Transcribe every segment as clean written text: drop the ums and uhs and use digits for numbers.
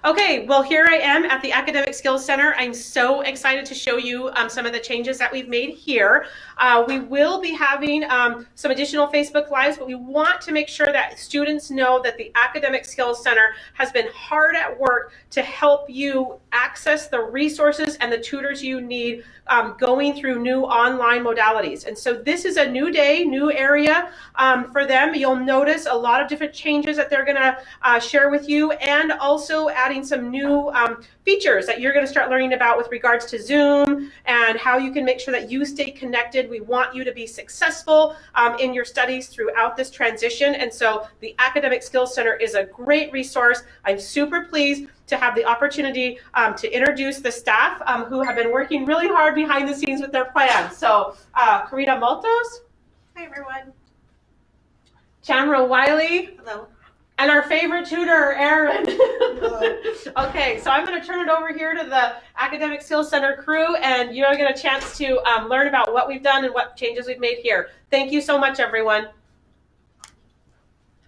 Okay, well, here I am at the Academic Skills Center. I'm so excited to show you some of the changes that we've made here. We will be having some additional Facebook Lives, but we want to make sure that students know that the Academic Skills Center has been hard at work to help you access the resources and the tutors you need going through new online modalities. And so this is a new day, new area for them. You'll notice a lot of different changes that they're going to share with you, and also adding some new features that you're going to start learning about with regards to Zoom and how you can make sure that you stay connected. We want you to be successful in your studies throughout this transition. And so the Academic Skills Center is a great resource. I'm super pleased to have the opportunity to introduce the staff who have been working really hard behind the scenes with their plans. So Karita Maltos. Hi, everyone. Tamera Wiley. Hello. And our favorite tutor, Erin. Hello. Okay, so I'm going to turn it over here to the Academic Skills Center crew, and you're going to get a chance to learn about what we've done and what changes we've made here. Thank you so much, everyone.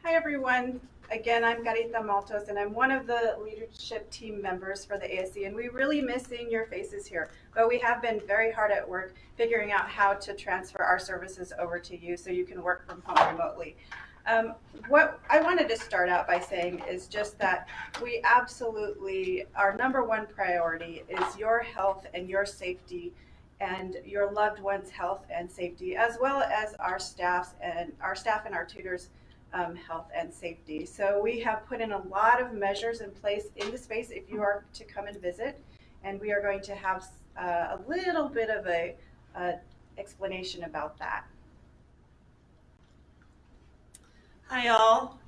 Hi, everyone. Again, I'm Karita Maltos, and I'm one of the leadership team members for the ASC, and we really miss seeing your faces here. But we have been very hard at work figuring out how to transfer our services over to you so you can work from home remotely. What I wanted to start out by saying is just that we absolutely, our number one priority is your health and your safety and your loved ones' health and safety, as well as our staff and our tutors' health and safety. So we have put in a lot of measures in place in the space if you are to come and visit, and we are going to have a little bit of a explanation about that. Hi all.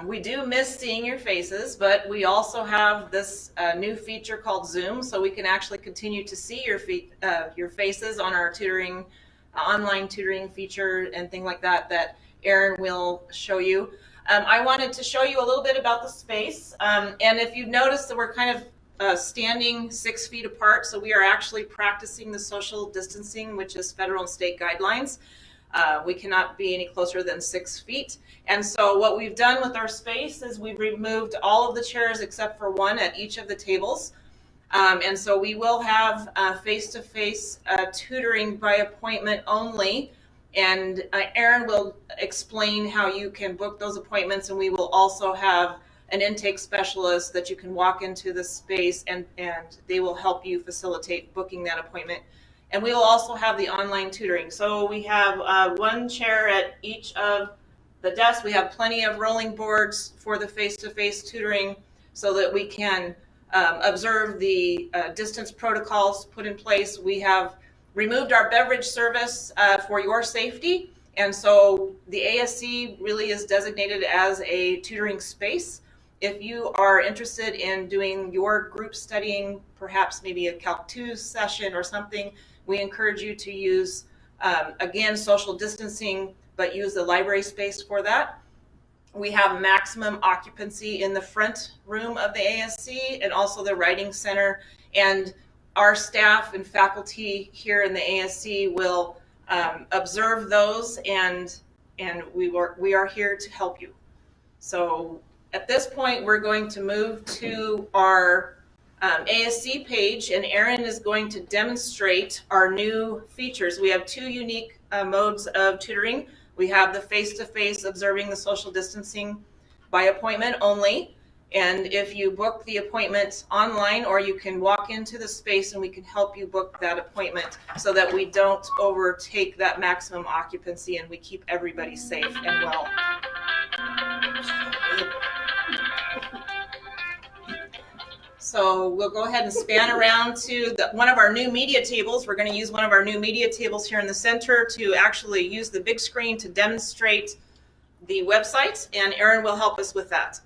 We do miss seeing your faces, but we also have this new feature called Zoom, so we can actually continue to see your faces on our tutoring, online tutoring feature and things like that that Erin will show you. I wanted to show you a little bit about the space, and if you've noticed that we're kind of standing 6 feet apart, so we are actually practicing the social distancing, which is federal and state guidelines. We cannot be any closer than 6 feet. And so what we've done with our space is we've removed all of the chairs except for one at each of the tables. And so we will have face-to-face tutoring by appointment only. And Erin will explain how you can book those appointments, and we will also have an intake specialist that you can walk into the space and they will help you facilitate booking that appointment. And we will also have the online tutoring. So we have one chair at each of the desks. We have plenty of rolling boards for the face-to-face tutoring so that we can observe the distance protocols put in place. We have removed our beverage service for your safety. And so the ASC really is designated as a tutoring space. If you are interested in doing your group studying, perhaps maybe a Calc 2 session or something, we encourage you to use, again, social distancing, but use the library space for that. We have maximum occupancy in the front room of the ASC and also the writing center. And our staff and faculty here in the ASC will observe those, and we are here to help you. So at this point, we're going to move to our ASC page, and Erin is going to demonstrate our new features. We have 2 unique modes of tutoring. We have the face-to-face observing the social distancing by appointment only. And if you book the appointment online, or you can walk into the space and we can help you book that appointment so that we don't overtake that maximum occupancy and we keep everybody safe and well. So we'll go ahead and span around to one of our new media tables. We're going to use one of our new media tables here in the center to actually use the big screen to demonstrate the website, and Erin will help us with that.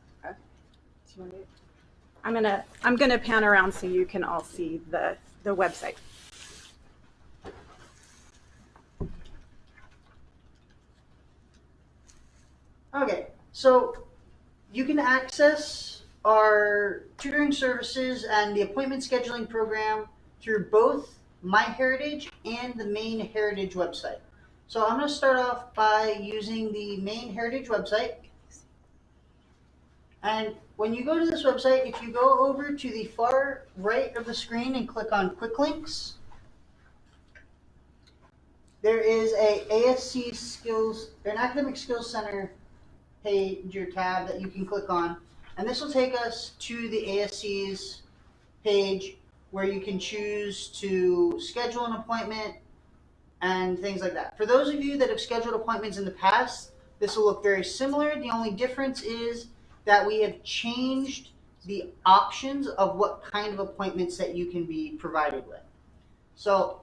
I'm gonna pan around so you can all see the website. Okay, so you can access our tutoring services and the appointment scheduling program through both MyHeritage and the main Heritage website. So I'm going to start off by using the main Heritage website. And when you go to this website, if you go over to the far right of the screen and click on Quick Links, there is a ASC Skills, an Academic Skills Center page or tab that you can click on, and this will take us to the ASC's page where you can choose to schedule an appointment and things like that. For those of you that have scheduled appointments in the past, this will look very similar. The only difference is that we have changed the options of what kind of appointments that you can be provided with. So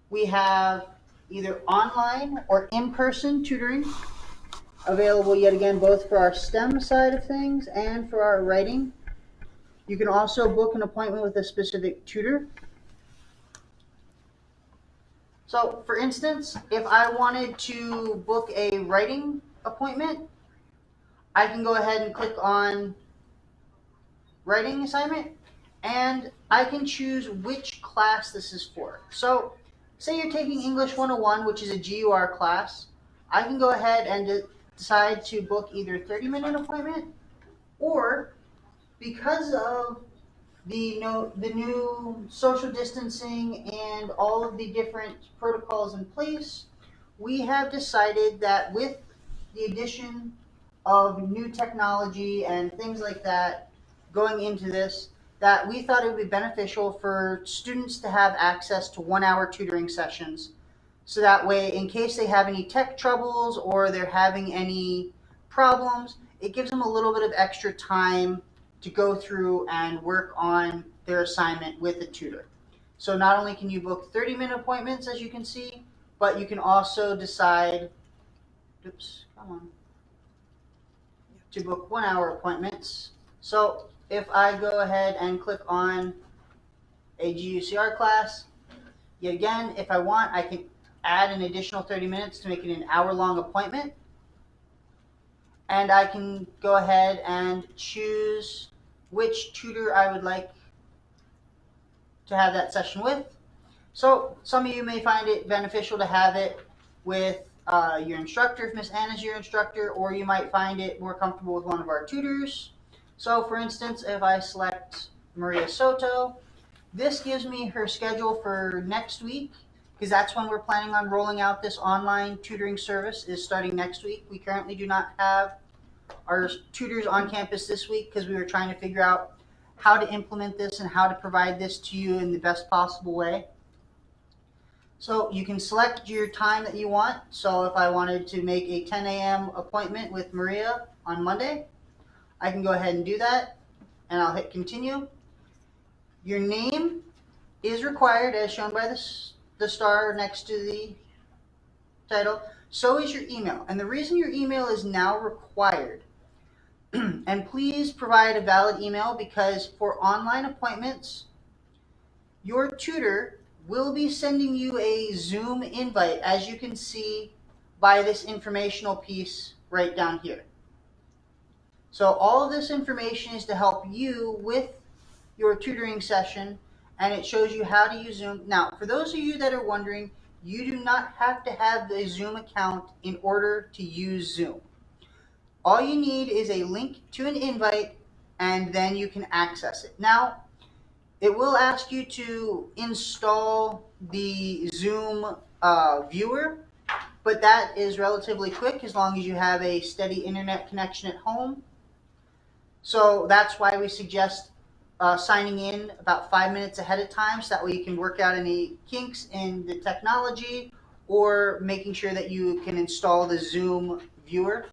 we have either online or in-person tutoring available yet again both for our STEM side of things and for our writing. You can also book an appointment with a specific tutor. So for instance, if I wanted to book a writing appointment, I can go ahead and click on writing assignment, and I can choose which class this is for. So say you're taking English 101, which is a GUR class. I can go ahead and decide to book either a 30-minute appointment, or because of the new social distancing and all of the different protocols in place, we have decided that with the addition of new technology and things like that going into this, that we thought it would be beneficial for students to have access to 1-hour tutoring sessions. So that way, in case they have any tech troubles or they're having any problems, it gives them a little bit of extra time to go through and work on their assignment with a tutor. So not only can you book 30-minute appointments, as you can see, but you can also decide, to book 1-hour appointments. So if I go ahead and click on a GUCR class, yet again, if I want, I can add an additional 30 minutes to make it an hour-long appointment. And I can go ahead and choose which tutor I would like to have that session with. So some of you may find it beneficial to have it with your instructor, if Miss Anna's your instructor, or you might find it more comfortable with one of our tutors. So for instance, if I select Maria Soto, this gives me her schedule for next week, because that's when we're planning on rolling out this online tutoring service, is starting next week. We currently do not have our tutors on campus this week because we were trying to figure out how to implement this and how to provide this to you in the best possible way. So you can select your time that you want. So if I wanted to make a 10 a.m. appointment with Maria on Monday, I can go ahead and do that, and I'll hit continue. Your name is required as shown by the star next to the title. So is your email. And the reason your email is now required, and please provide a valid email, because for online appointments, your tutor will be sending you a Zoom invite, as you can see by this informational piece right down here. So all of this information is to help you with your tutoring session, and it shows you how to use Zoom. Now, for those of you that are wondering, you do not have to have a Zoom account in order to use Zoom. All you need is a link to an invite, and then you can access it. Now, it will ask you to install the Zoom viewer, but that is relatively quick as long as you have a steady internet connection at home. So that's why we suggest signing in about 5 minutes ahead of time, so that way you can work out any kinks in the technology or making sure that you can install the Zoom viewer.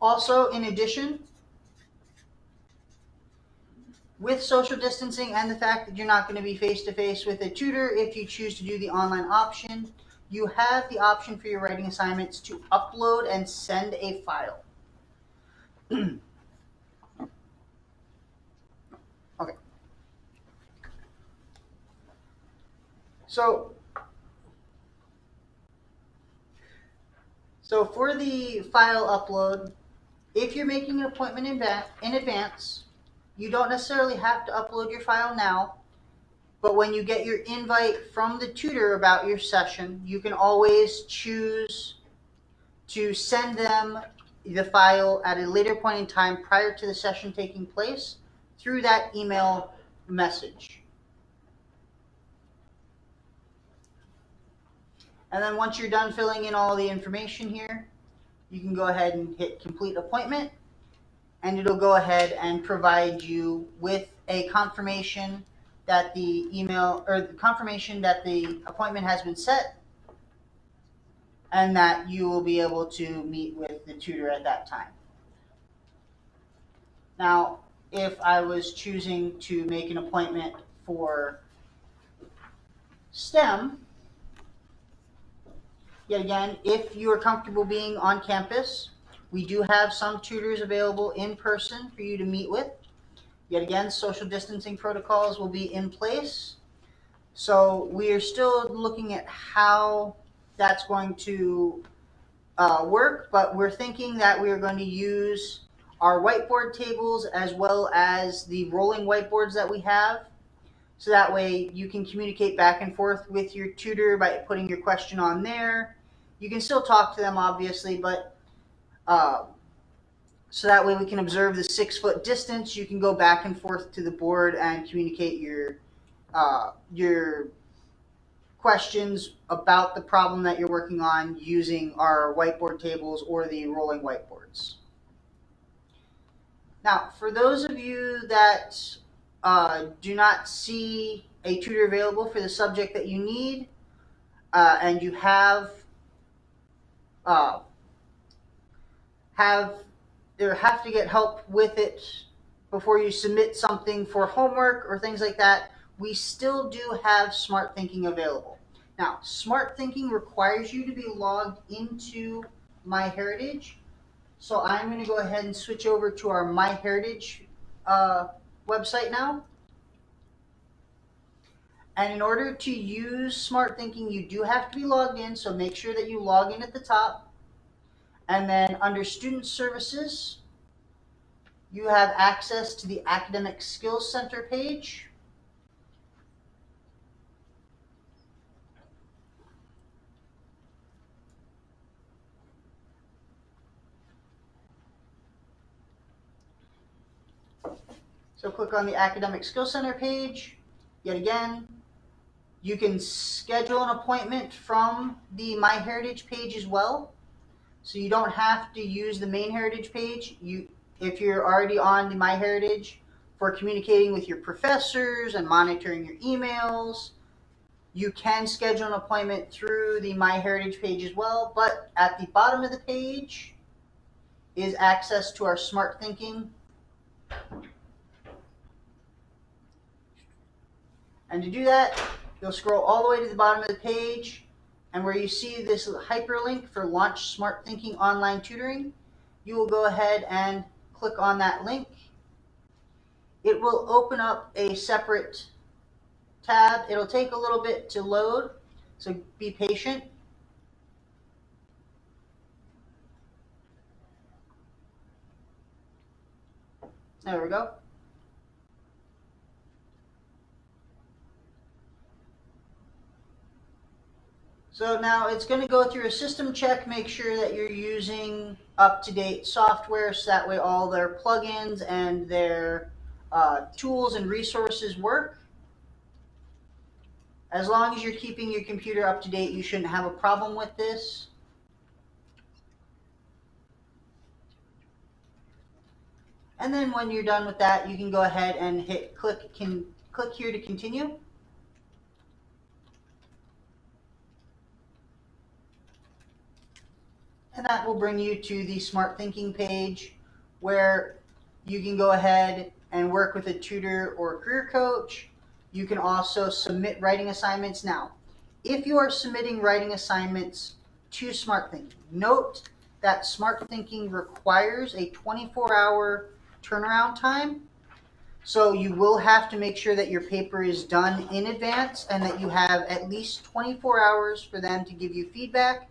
Also, in addition, with social distancing and the fact that you're not going to be face-to-face with a tutor, if you choose to do the online option, you have the option for your writing assignments to upload and send a file. Okay. So for the file upload, if you're making an appointment in advance, you don't necessarily have to upload your file now, but when you get your invite from the tutor about your session, you can always choose to send them the file at a later point in time prior to the session taking place through that email message. And then once you're done filling in all the information here, you can go ahead and hit complete appointment, and it'll go ahead and provide you with a confirmation that the email or the confirmation that the appointment has been set and that you will be able to meet with the tutor at that time. Now, if I was choosing to make an appointment for STEM, yet again, if you are comfortable being on campus, we do have some tutors available in person for you to meet with. Yet again, social distancing protocols will be in place. So we are still looking at how that's going to work, but we're thinking that we are going to use our whiteboard tables as well as the rolling whiteboards that we have. So that way you can communicate back and forth with your tutor by putting your question on there. You can still talk to them, obviously, but so that way we can observe the 6-foot distance. You can go back and forth to the board and communicate your questions about the problem that you're working on using our whiteboard tables or the rolling whiteboards. Now, for those of you that do not see a tutor available for the subject that you need, and you have to get help with it before you submit something for homework or things like that, we still do have Smarthinking available. Now, Smarthinking requires you to be logged into MyHeritage. So I'm going to go ahead and switch over to our MyHeritage website now. And in order to use Smarthinking, you do have to be logged in, so make sure that you log in at the top. And then under Student Services, you have access to the Academic Skills Center page. So click on the Academic Skills Center page. Yet again, you can schedule an appointment from the MyHeritage page as well. So you don't have to use the main Heritage page. If you're already on the MyHeritage for communicating with your professors and monitoring your emails, you can schedule an appointment through the MyHeritage page as well. But at the bottom of the page is access to our Smarthinking. And to do that, you'll scroll all the way to the bottom of the page, and where you see this hyperlink for Launch Smarthinking Online Tutoring, you will go ahead and click on that link. It will open up a separate tab. It'll take a little bit to load, so be patient. There we go. So now it's going to go through a system check, make sure that you're using up-to-date software, so that way all their plugins and their tools and resources work. As long as you're keeping your computer up to date, you shouldn't have a problem with this. And then when you're done with that, you can go ahead and hit click here to continue. And that will bring you to the Smarthinking page, where you can go ahead and work with a tutor or a career coach. You can also submit writing assignments. Now, if you are submitting writing assignments to Smarthinking, note that Smarthinking requires a 24-hour turnaround time. So you will have to make sure that your paper is done in advance and that you have at least 24 hours for them to give you feedback,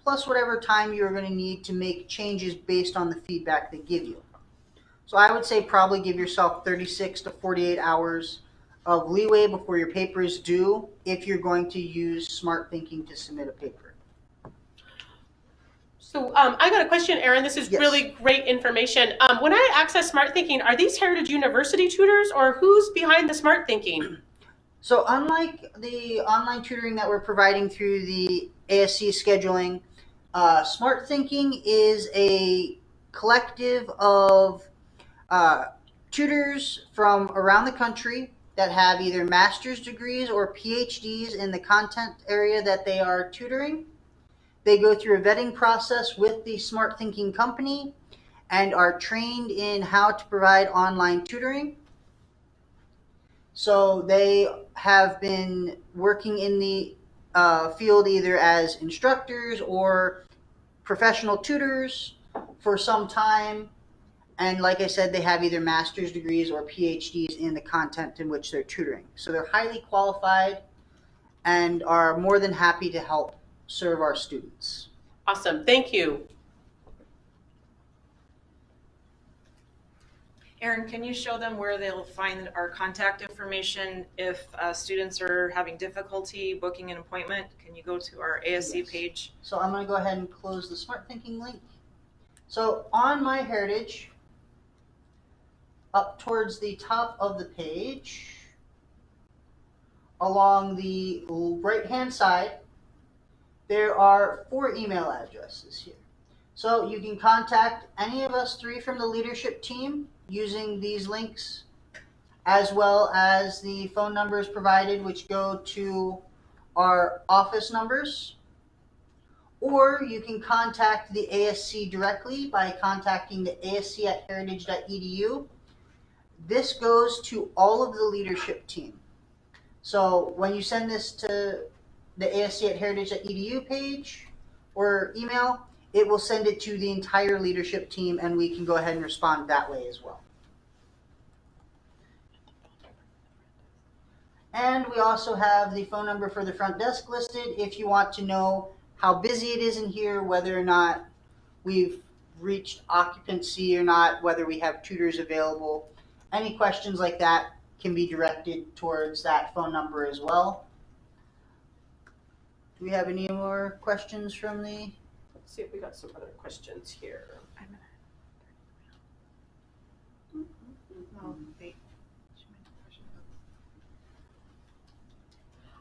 plus whatever time you're going to need to make changes based on the feedback they give you. So I would say probably give yourself 36 to 48 hours of leeway before your paper is due if you're going to use Smarthinking to submit a paper. So I got a question, Erin. This is Yes. really great information. When I access Smarthinking, are these Heritage University tutors or who's behind the Smarthinking? So unlike the online tutoring that we're providing through the ASC scheduling, Smarthinking is a collective of tutors from around the country that have either master's degrees or PhDs in the content area that they are tutoring. They go through a vetting process with the Smarthinking company and are trained in how to provide online tutoring. So they have been working in the field either as instructors or professional tutors for some time. And like I said, they have either master's degrees or PhDs in the content in which they're tutoring. So they're highly qualified and are more than happy to help serve our students. Awesome. Thank you. Erin, can you show them where they'll find our contact information if students are having difficulty booking an appointment? Can you go to our ASC Yes. page? So I'm going to go ahead and close the Smarthinking link. So on MyHeritage, up towards the top of the page, along the right-hand side, there are 4 email addresses here. So you can contact any of us 3 from the leadership team using these links, as well as the phone numbers provided, which go to our office numbers. Or you can contact the ASC directly by contacting the ASC at heritage.edu. This goes to all of the leadership team. So when you send this to the ASC at heritage.edu page or email, it will send it to the entire leadership team, and we can go ahead and respond that way as well. And we also have the phone number for the front desk listed if you want to know how busy it is in here, whether or not we've reached occupancy or not, whether we have tutors available. Any questions like that can be directed towards that phone number as well. Do we have any more questions from the... Let's see if we got some other questions here.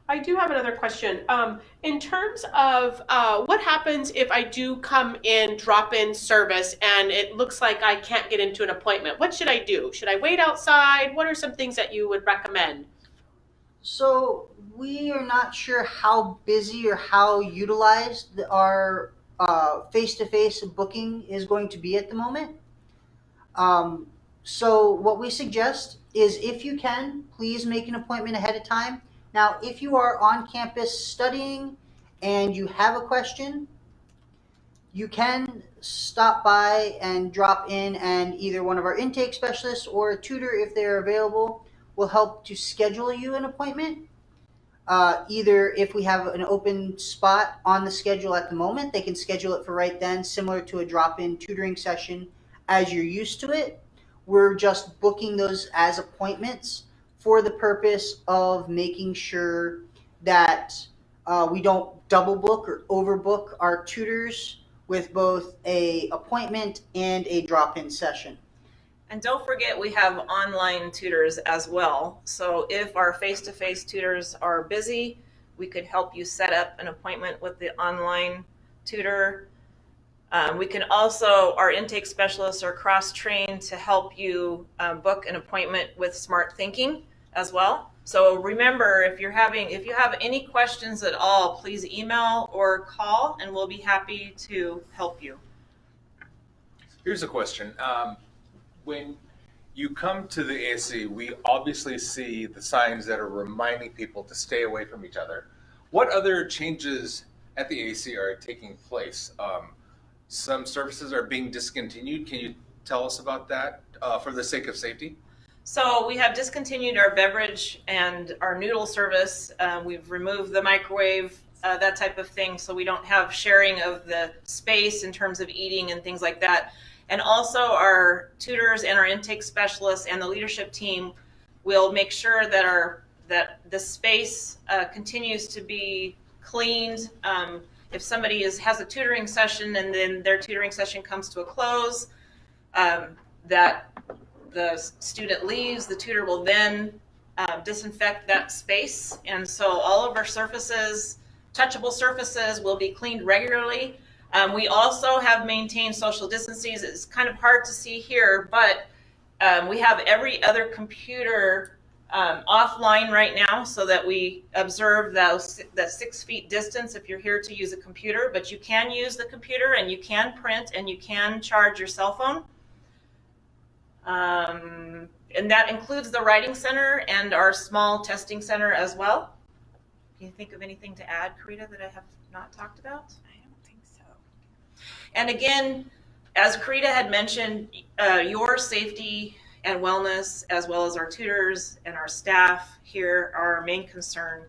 I do have another question. In terms of what happens if I do come in drop-in service and it looks like I can't get into an appointment? What should I do? Should I wait outside? What are some things that you would recommend? So we are not sure how busy or how utilized our face-to-face booking is going to be at the moment. So what we suggest is, if you can, please make an appointment ahead of time. Now, if you are on campus studying and you have a question, you can stop by and drop in, and either one of our intake specialists or a tutor, if they're available, will help to schedule you an appointment. Either if we have an open spot on the schedule at the moment, they can schedule it for right then, similar to a drop-in tutoring session as you're used to it. We're just booking those as appointments for the purpose of making sure that we don't double book or overbook our tutors with both a appointment and a drop-in session. And don't forget, we have online tutors as well. So if our face-to-face tutors are busy, we could help you set up an appointment with the online tutor. We can also, our intake specialists are cross-trained to help you book an appointment with Smarthinking as well. So remember, if you have any questions at all, please email or call, and we'll be happy to help you. Here's a question. When you come to the ASC, we obviously see the signs that are reminding people to stay away from each other. What other changes at the ASC are taking place? Some services are being discontinued. Can you tell us about that for the sake of safety? So we have discontinued our beverage and our noodle service. We've removed the microwave, that type of thing, so we don't have sharing of the space in terms of eating and things like that. And also our tutors and our intake specialists and the leadership team will make sure that the space continues to be cleaned. if somebody has a tutoring session and then their tutoring session comes to a close, that the student leaves, the tutor will then disinfect that space. And so all of our surfaces, touchable surfaces, will be cleaned regularly. We also have maintained social distancing. It's kind of hard to see here, but we have every other computer offline right now so that we observe that 6 feet distance if you're here to use a computer. But you can use the computer and you can print and you can charge your cell phone. And that includes the writing center and our small testing center as well. Can you think of anything to add, Karita, that I have not talked about? I don't think so. And again, as Karita had mentioned, your safety and wellness, as well as our tutors and our staff here, are our main concern.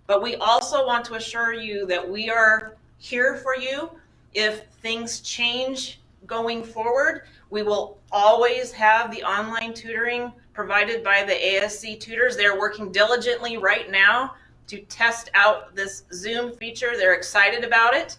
But we also want to assure you that we are here for you. If things change going forward, we will always have the online tutoring provided by the ASC tutors. They're working diligently right now to test out this Zoom feature. They're excited about it.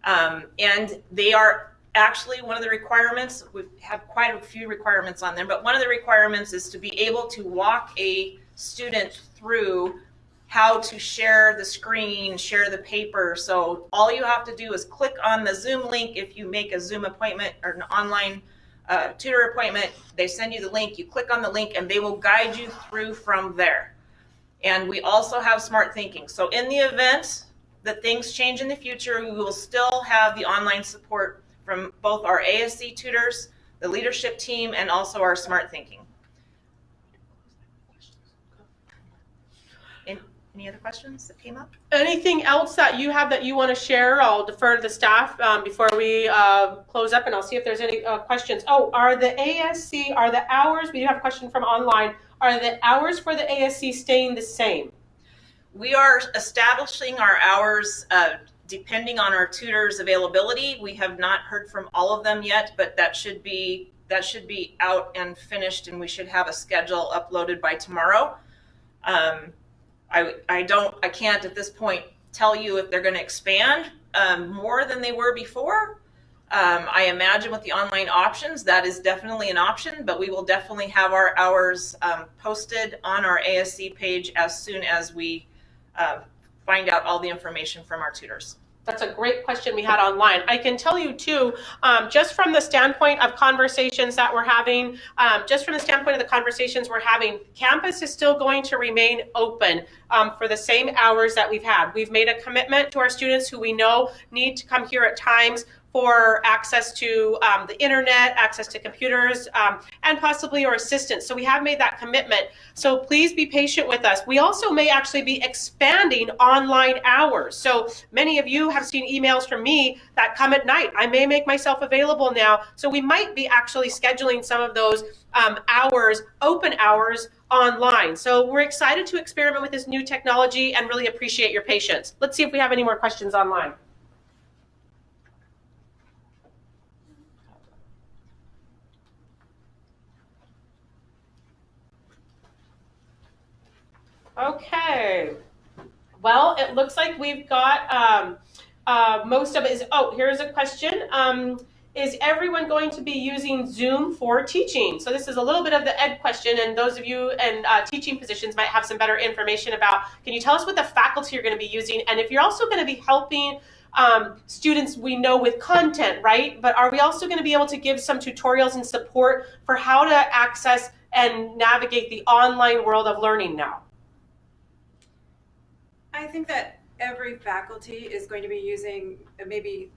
And they are actually, one of the requirements, we have quite a few requirements on them, but one of the requirements is to be able to walk a student through how to share the screen, share the paper. So all you have to do is click on the Zoom link. If you make a Zoom appointment or an online tutor appointment, they send you the link, you click on the link, and they will guide you through from there. And we also have Smarthinking. So in the event that things change in the future, we will still have the online support from both our ASC tutors, the leadership team, and also our Smarthinking. Any other questions that came up? Anything else that you have that you want to share? I'll defer to the staff before we close up, and I'll see if there's any questions. Oh, are the hours, we do have a question from online, are the hours for the ASC staying the same? We are establishing our hours depending on our tutors' availability. We have not heard from all of them yet, but that should be out and finished, and we should have a schedule uploaded by tomorrow. I can't at this point tell you if they're going to expand more than they were before. I imagine with the online options, that is definitely an option, but we will definitely have our hours posted on our ASC page as soon as we find out all the information from our tutors. That's a great question we had online. I can tell you too, just from the standpoint of conversations that we're having, campus is still going to remain open for the same hours that we've had. We've made a commitment to our students who we know need to come here at times for access to the internet, access to computers, and possibly your assistance. So we have made that commitment. So please be patient with us. We also may actually be expanding online hours. So many of you have seen emails from me that come at night. I may make myself available now. So we might be actually scheduling some of those hours, open hours, online. So we're excited to experiment with this new technology and really appreciate your patience. Let's see if we have any more questions online. Okay, well, it looks like we've got most of it. Here's a question. Is everyone going to be using Zoom for teaching? So this is a little bit of the ed question, and those of you in teaching positions might have some better information about, can you tell us what the faculty are going to be using? And if you're also going to be helping students, we know, with content, right? But are we also going to be able to give some tutorials and support for how to access and navigate the online world of learning now? I think that every faculty is going to be using maybe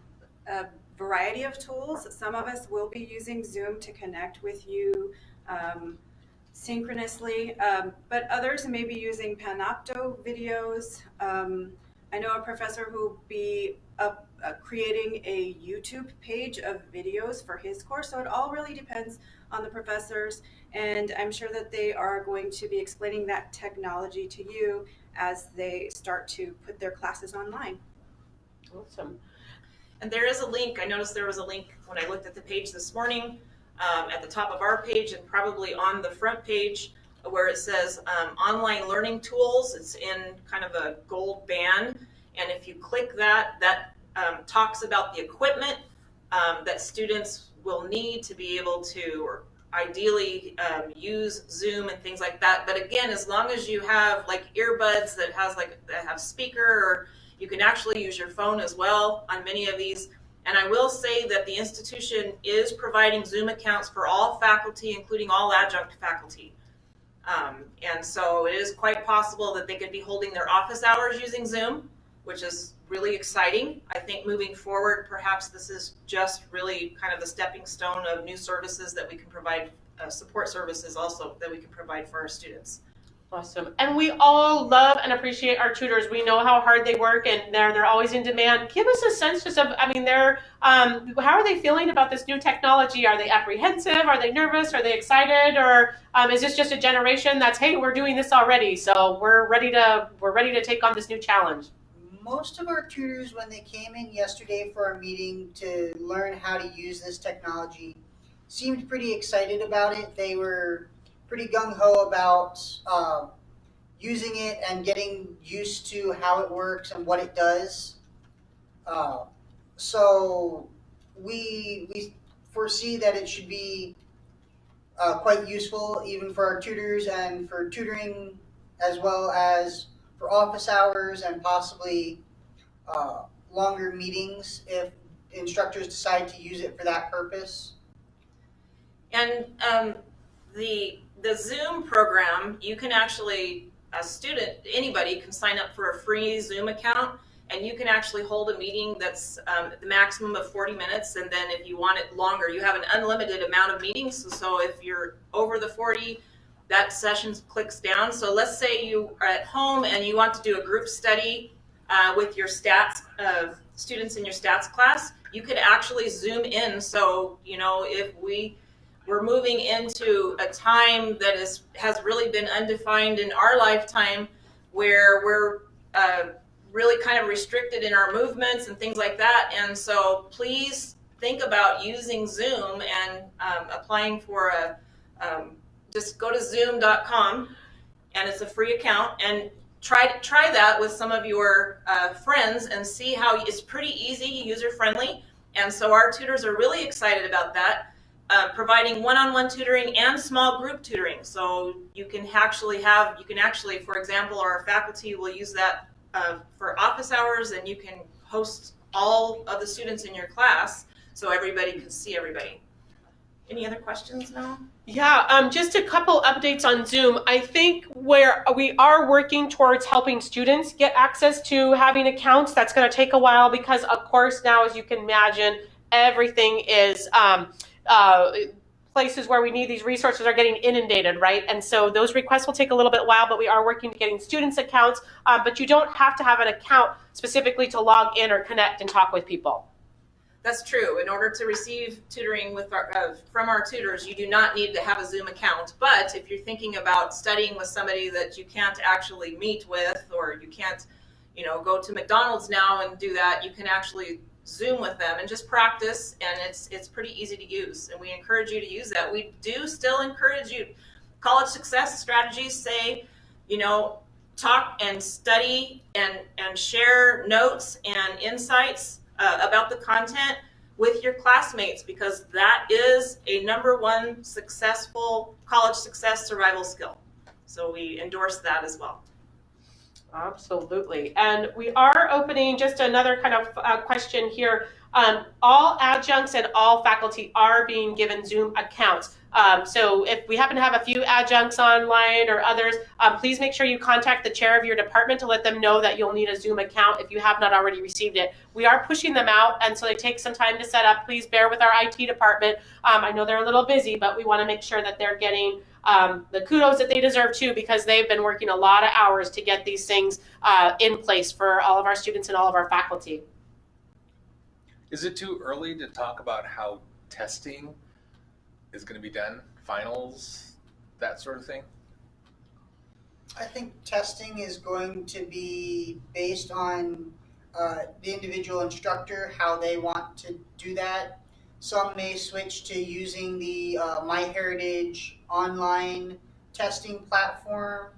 a variety of tools. Some of us will be using Zoom to connect with you synchronously, but others may be using Panopto videos. I know a professor who will be creating a YouTube page of videos for his course, so it all really depends on the professors, and I'm sure that they are going to be explaining that technology to you as they start to put their classes online. Awesome. And there is a link. I noticed there was a link when I looked at the page this morning at the top of our page and probably on the front page where it says online learning tools. It's in kind of a gold band. And if you click that talks about the equipment that students will need to be able to, or ideally use Zoom and things like that. But again, as long as you have like earbuds that have speaker, or you can actually use your phone as well on many of these. And I will say that the institution is providing Zoom accounts for all faculty, including all adjunct faculty. And so it is quite possible that they could be holding their office hours using Zoom, which is really exciting. I think moving forward, perhaps this is just really kind of the stepping stone of new services that we can provide, support services also that we can provide for our students. Awesome. And we all love and appreciate our tutors. We know how hard they work, and they're always in demand. Give us a sense just of, I mean, how are they feeling about this new technology? Are they apprehensive? Are they nervous? Are they excited? Or is this just a generation that's, hey, we're doing this already, so we're ready to take on this new challenge? Most of our tutors, when they came in yesterday for our meeting to learn how to use this technology, seemed pretty excited about it. They were pretty gung-ho about using it and getting used to how it works and what it does. So we foresee that it should be quite useful even for our tutors and for tutoring, as well as for office hours and possibly longer meetings if instructors decide to use it for that purpose. And the Zoom program, you can actually, a student, anybody can sign up for a free Zoom account, and you can actually hold a meeting that's the maximum of 40 minutes. And then if you want it longer, you have an unlimited amount of meetings. So if you're over the 40, that session clicks down. So let's say you are at home and you want to do a group study with your stats, students in your stats class, you could actually Zoom in. So, you know, if we're moving into a time that has really been undefined in our lifetime, where we're really kind of restricted in our movements and things like that. And so please think about using Zoom and applying for just go to zoom.com, and it's a free account, and try that with some of your friends and see how it's pretty easy, user-friendly. And so our tutors are really excited about that. Providing one-on-one tutoring and small group tutoring. So you can actually, for example, our faculty will use that for office hours, and you can host all of the students in your class so everybody can see everybody. Any other questions now? Yeah, just a couple updates on Zoom. I think where we are working towards helping students get access to having accounts, that's going to take a while because, of course, now, as you can imagine, everything is places where we need these resources are getting inundated, right? And so those requests will take a little bit while, but we are working to getting students accounts, but you don't have to have an account specifically to log in or connect and talk with people. That's true. In order to receive tutoring from our tutors, you do not need to have a Zoom account. But if you're thinking about studying with somebody that you can't actually meet with, or you can't, go to McDonald's now and do that, you can actually Zoom with them and just practice, and it's pretty easy to use, and we encourage you to use that. We do still encourage you. College success strategies say, talk and study and share notes and insights about the content with your classmates, because that is a #1 successful college success survival skill. So we endorse that as well. Absolutely. And we are opening just another kind of question here. All adjuncts and all faculty are being given Zoom accounts. So if we happen to have a few adjuncts online or others, please make sure you contact the chair of your department to let them know that you'll need a Zoom account if you have not already received it. We are pushing them out, and so they take some time to set up. Please bear with our IT department. I know they're a little busy, but we want to make sure that they're getting the kudos that they deserve too, because they've been working a lot of hours to get these things in place for all of our students and all of our faculty. Is it too early to talk about how testing is going to be done? Finals, that sort of thing? I think testing is going to be based on the individual instructor, how they want to do that. Some may switch to using the MyHeritage online testing platform.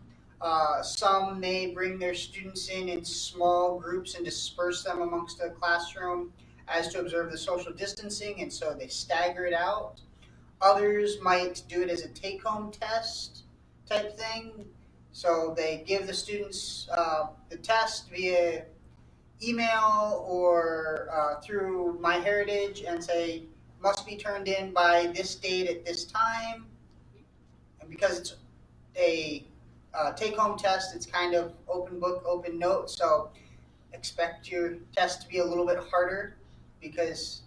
Some may bring their students in small groups and disperse them amongst the classroom as to observe the social distancing, and so they stagger it out. Others might do it as a take-home test type thing. So they give the students the test via email or through MyHeritage and say, must be turned in by this date at this time. And because it's a take-home test, it's kind of open book, open note. So expect your test to be a little bit harder because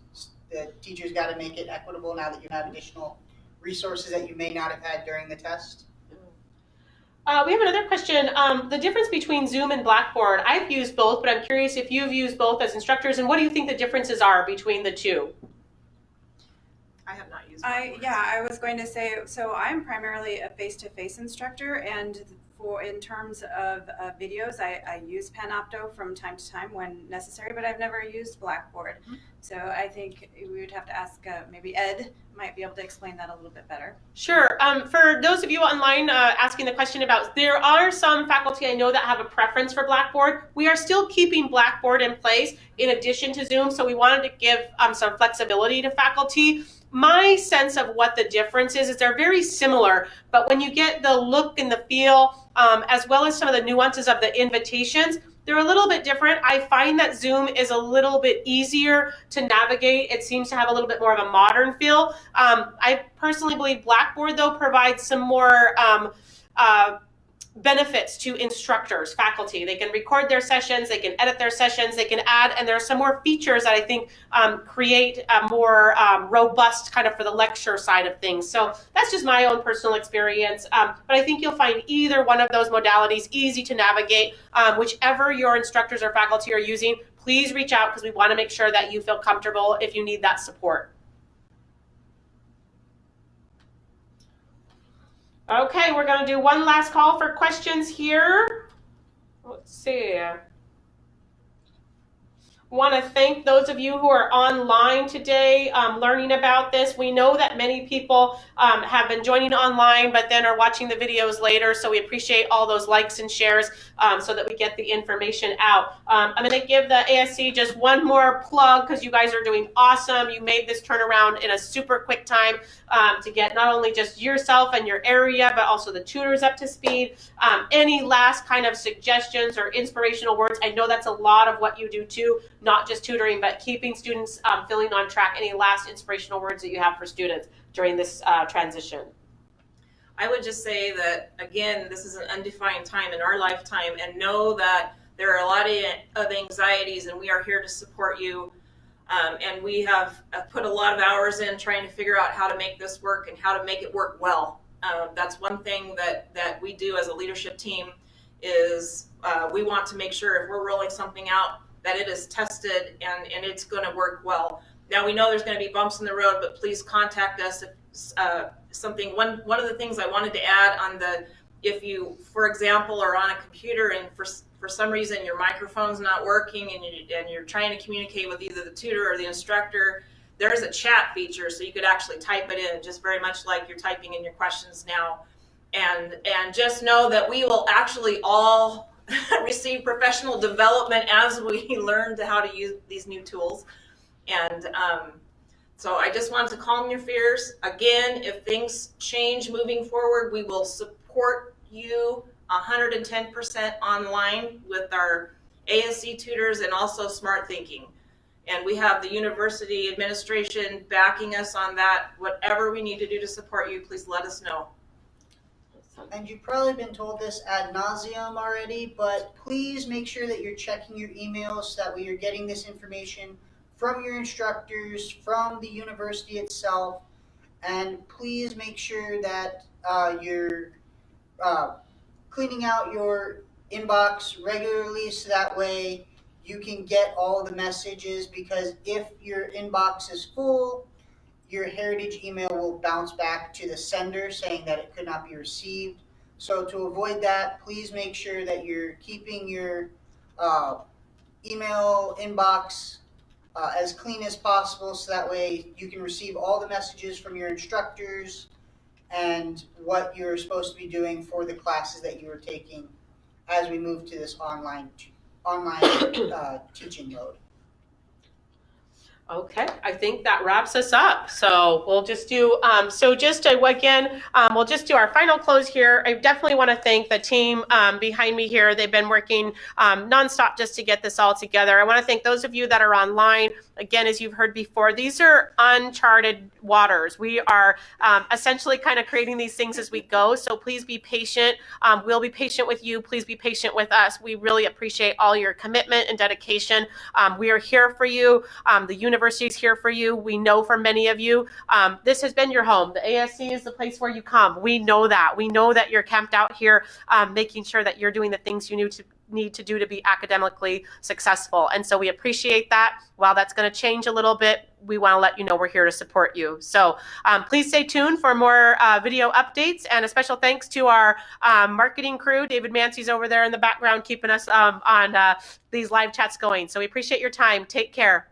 the teacher's got to make it equitable now that you have additional resources that you may not have had during the test. We have another question. The difference between Zoom and Blackboard. I've used both, but I'm curious if you've used both as instructors, and what do you think the differences are between the two? I have not used I was going to say, so I'm primarily a face-to-face instructor, and in terms of videos, I use Panopto from time to time when necessary, but I've never used Blackboard. Mm-hmm. So I think we would have to ask, maybe Ed might be able to explain that a little bit better. Sure. For those of you online asking the question about, there are some faculty I know that have a preference for Blackboard. We are still keeping Blackboard in place in addition to Zoom, so we wanted to give some flexibility to faculty. My sense of what the difference is they're very similar, but when you get the look and the feel, as well as some of the nuances of the invitations, they're a little bit different. I find that Zoom is a little bit easier to navigate. It seems to have a little bit more of a modern feel. I personally believe Blackboard, though, provides some more benefits to instructors, faculty. They can record their sessions, they can edit their sessions, they can add, and there are some more features that I think create a more robust kind of for the lecture side of things. So that's just my own personal experience. But I think you'll find either one of those modalities easy to navigate. Whichever your instructors or faculty are using, please reach out because we want to make sure that you feel comfortable if you need that support. Okay, we're going to do one last call for questions here. Let's see. Want to thank those of you who are online today learning about this. We know that many people have been joining online but then are watching the videos later, so we appreciate all those likes and shares so that we get the information out. I'm going to give the ASC just one more plug because you guys are doing awesome. You made this turnaround in a super quick time to get not only just yourself and your area but also the tutors up to speed. Any last kind of suggestions or inspirational words? I know that's a lot of what you do too. Not just tutoring, but keeping students feeling on track. Any last inspirational words that you have for students during this transition? I would just say that, again, this is an undefined time in our lifetime, and know that there are a lot of anxieties, and we are here to support you. And we have put a lot of hours in trying to figure out how to make this work and how to make it work well. That's one thing that we do as a leadership team is we want to make sure if we're rolling something out that it is tested and it's going to work well. Now we know there's going to be bumps in the road, but please contact us if one of the things I wanted to add on if you, for example, are on a computer and for some reason your microphone's not working and you're trying to communicate with either the tutor or the instructor, there is a chat feature, so you could actually type it in, just very much like you're typing in your questions now. And just know that we will actually all receive professional development as we learn how to use these new tools. And so I just want to calm your fears. Again, if things change moving forward, we will support you 110% online with our ASC tutors and also Smarthinking. And we have the university administration backing us on that. Whatever we need to do to support you, please let us know. And you've probably been told this ad nauseum already, but please make sure that you're checking your emails so that way you're getting this information from your instructors, from the university itself, and please make sure that you're cleaning out your inbox regularly so that way you can get all the messages, because if your inbox is full, your Heritage email will bounce back to the sender saying that it could not be received. So to avoid that, please make sure that you're keeping your email inbox as clean as possible so that way you can receive all the messages from your instructors and what you're supposed to be doing for the classes that you are taking as we move to this online teaching mode. Okay, I think that wraps us up. So we'll just do, we'll just do our final close here. I definitely want to thank the team behind me here. They've been working nonstop just to get this all together. I want to thank those of you that are online. Again, as you've heard before, these are uncharted waters. We are essentially kind of creating these things as we go. So please be patient. We'll be patient with you. Please be patient with us. We really appreciate all your commitment and dedication. We are here for you. The university is here for you. We know for many of you, this has been your home. The ASC is the place where you come. We know that. We know that you're camped out here, making sure that you're doing the things you need to do to be academically successful. And so we appreciate that. While that's going to change a little bit, we want to let you know we're here to support you. So please stay tuned for more video updates, and a special thanks to our marketing crew. David Mancy's over there in the background keeping us on these live chats going. So we appreciate your time. Take care.